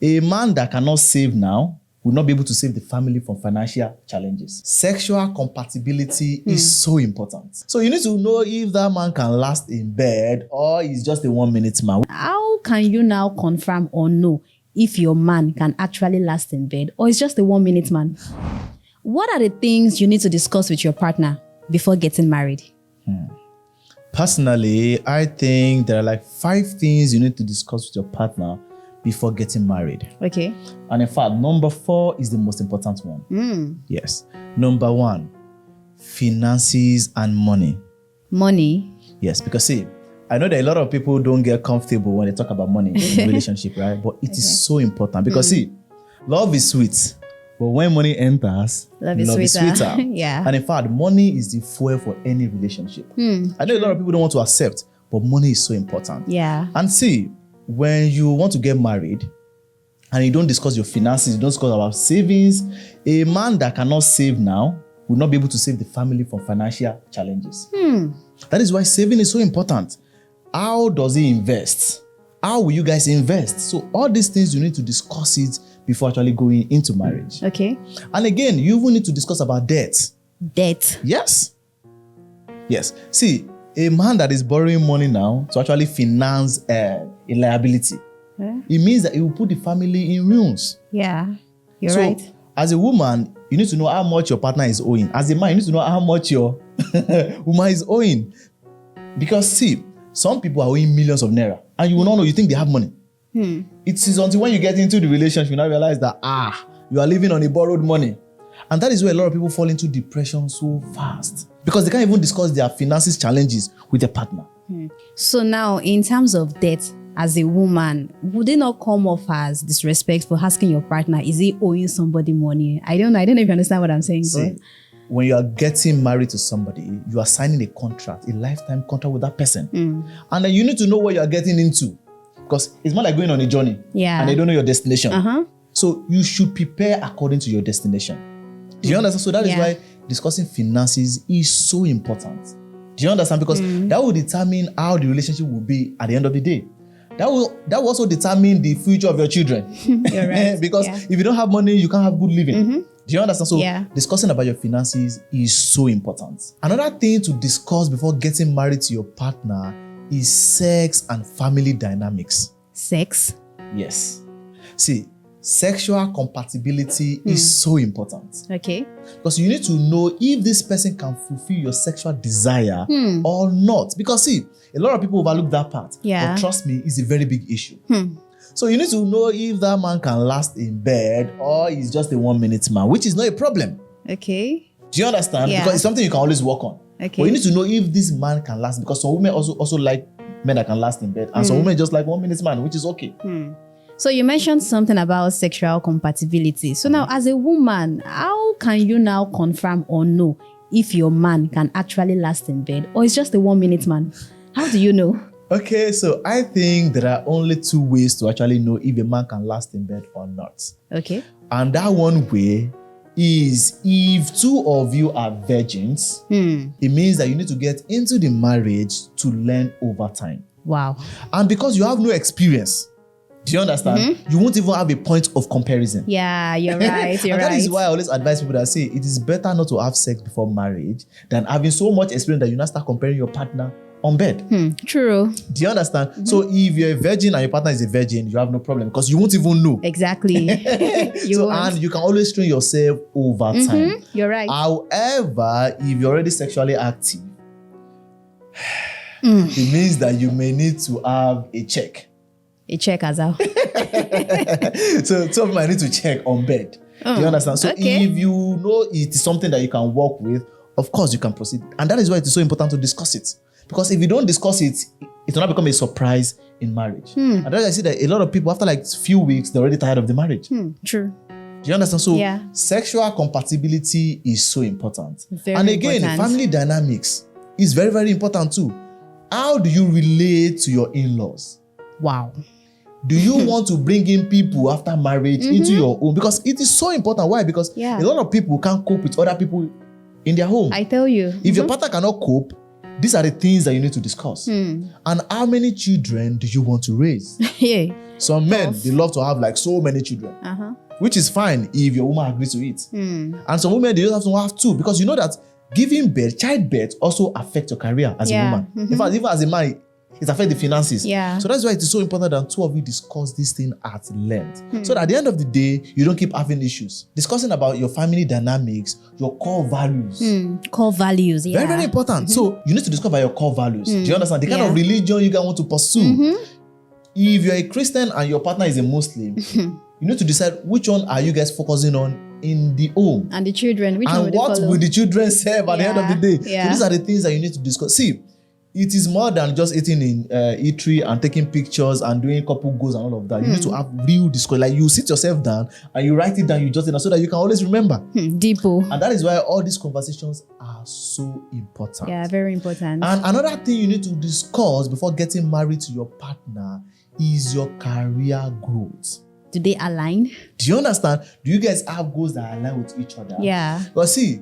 A man that cannot save now will not be able to save the family from financial challenges. Sexual compatibility is so important. So you need to know if that man can last in bed or he's just a 1 minute man. How can you now confirm or know if your man can actually last in bed or is just a 1 minute man? What are the things you need to discuss with your partner before getting married? Personally, I think there are like 5 things you need to discuss with your partner before getting married. Okay. And in fact, number 4 is the most important one. Yes. Number 1, finances and money. Money? Yes, because see, I know that a lot of people don't get comfortable when they talk about money in a relationship, right? But it is so important because see, love is sweet. But when money enters, love is sweeter. Yeah. And in fact, money is the fuel for any relationship. I know a lot of people don't want to accept, but money is so important. Yeah. And see, when you want to get married and you don't discuss your finances, you don't discuss about savings, a man that cannot save now will not be able to save the family from financial challenges. That is why saving is so important. How does he invest? How will you guys invest? So all these things you need to discuss it before actually going into marriage. Okay. And again, you even need to discuss about debt. Debt? Yes. Yes. See, a man that is borrowing money now to actually finance a liability, it means that it will put the family in ruins. Yeah, you're right. As a woman, you need to know how much your partner is owing. As a man, you need to know how much your woman is owing. Because see, some people are owing millions of naira and you will not know, you think they have money. It is until when you get into the relationship, you now realize that, you are living on a borrowed money. And that is where a lot of people fall into depression so fast. Because they can't even discuss their finances challenges with their partner. So now, in terms of debt, as a woman, would it not come off as disrespect for asking your partner, is he owing somebody money? I don't know if you understand what I'm saying. See, when you are getting married to somebody, you are signing a contract, a lifetime contract with that person. And then you need to know what you are getting into. Because it's more like going on a journey. Yeah. And they don't know your destination. So you should prepare according to your destination. Do you understand? So that is why discussing finances is so important. Do you understand? Because that will determine how the relationship will be at the end of the day. That will also determine the future of your children. You're right. Because if you don't have money, you can't have good living. Do you understand? So discussing about your finances is so important. Another thing to discuss before getting married to your partner is sex and family dynamics. Sex? Yes. See, sexual compatibility is so important. Okay. Because you need to know if this person can fulfill your sexual desire or not. Because see, a lot of people overlook that part. But trust me, it's a very big issue. So you need to know if that man can last in bed or he's just a 1 minute man, which is not a problem. Okay. Do you understand? Because it's something you can always work on. Okay. But you need to know if this man can last, because some women also like men that can last in bed, and some women just like 1 minute man, which is okay. So you mentioned something about sexual compatibility. So now, as a woman, how can you now confirm or know if your man can actually last in bed or is just a 1 minute man? How do you know? Okay, so I think there are only 2 ways to actually know if a man can last in bed or not. Okay. And that one way is if 2 of you are virgins, it means that you need to get into the marriage to learn over time. Wow. And because you have no experience, do you understand? You won't even have a point of comparison. Yeah, you're right. And that is why I always advise people that say it is better not to have sex before marriage than having so much experience that you now start comparing your partner on bed. True. Do you understand? So if you're a virgin and your partner is a virgin, you have no problem because you won't even know. Exactly. And you can always train yourself over time. You're right. However, if you're already sexually active, it means that you may need to have a check. A check as well. So some of might need to check on bed. Do you understand? So if you know it is something that you can work with, of course you can proceed. And that is why it is so important to discuss it. Because if you don't discuss it, it will not become a surprise in marriage. And that's why I see that a lot of people, after like a few weeks, they're already tired of the marriage. True. Do you understand? So sexual compatibility is so important. And again, family dynamics is very, very important too. How do you relate to your in-laws? Wow. Do you want to bring in people after marriage into your home? Because it is so important. Why? Because a lot of people can't cope with other people in their home. I tell you. If your partner cannot cope, these are the things that you need to discuss. And how many children do you want to raise? Yeah. Some men, they love to have like so many children, which is fine if your woman agrees to it. And some women, they just have to have two, because you know that giving birth, childbirth also affects your career as a woman. In fact, even as a man, it affects the finances. Yeah. So that's why it is so important that two of you discuss this thing at length. So that at the end of the day, you don't keep having issues. Discussing about your family dynamics, your core values. Core values, yeah. Very, very important. So you need to discover your core values. Do you understand? The kind of religion you guys want to pursue. If you're a Christian and your partner is a Muslim, you need to decide which one are you guys focusing on in the home. And the children, which one and will they what follow? will the children serve at the end of the day? Yeah. So these are the things that you need to discuss. See, it is more than just eating in eatery and taking pictures and doing couple goals and all of that. You need to have real discussion. Like you sit yourself down and you write it down, you jot it down so that you can always remember. Deepo. And that is why all these conversations are so important. Yeah, very important. And another thing you need to discuss before getting married to your partner is your career growth. Do they align? Do you understand? Do you guys have goals that align with each other? Yeah. But see,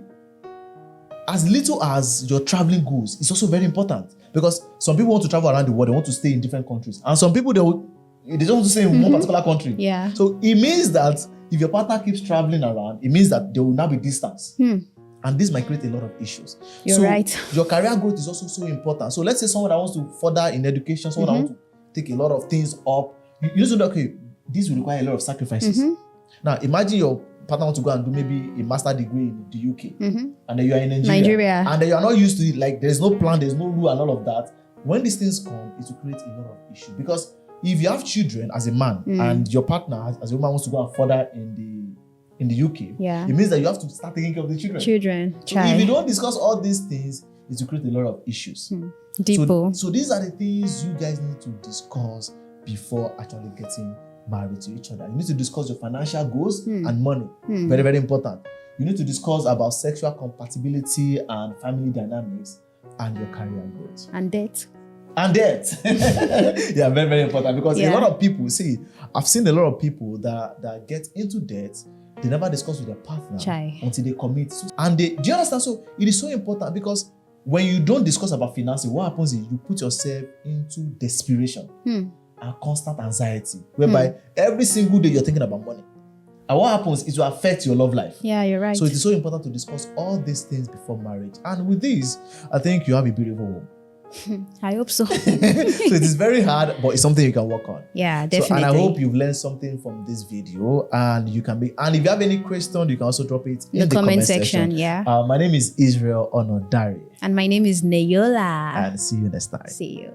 as little as your traveling goals, it's also very important, because some people want to travel around the world, they want to stay in different countries, and some people they just want to stay in one particular country. Yeah. So it means that if your partner keeps traveling around, it means that there will now be distance. And this might create a lot of issues. You're right. Your career growth is also so important. So let's say someone that wants to further in education, someone that wants to take a lot of things up, you need to know, okay, this will require a lot of sacrifices. Now, imagine your partner wants to go and do maybe a master's degree in the UK, and then you are in Nigeria, and then you are not used to it, like there's no plan, there's no rule and all of that. When these things come, it will create a lot of issues, because if you have children as a man and your partner as a woman wants to go and further in the UK, it means that you have to start taking care of the children. So if you don't discuss all these things, it will create a lot of issues. So these are the things you guys need to discuss before actually getting married to each other. You need to discuss your financial goals and money. Very, very important. You need to discuss about sexual compatibility and family dynamics and your career growth. And debt. Yeah, very, very important, because a lot of people, see, I've seen a lot of people that get into debt, they never discuss with their partner until they commit. And do you understand? So it is so important, because when you don't discuss about finances, what happens is you put yourself into desperation and constant anxiety, whereby every single day you're thinking about money. And what happens is it will affect your love life. Yeah, you're right. So it is so important to discuss all these things before marriage. And with this, I think you have a beautiful home. I hope so. So it is very hard, but it's something you can work on. Yeah, definitely. So, and I hope you've learned something from this video, and you can and if you have any question, you can also drop it in the comment section. Yeah. My name is Israel Onodari. And my name is Neyola. And see you next time. See you.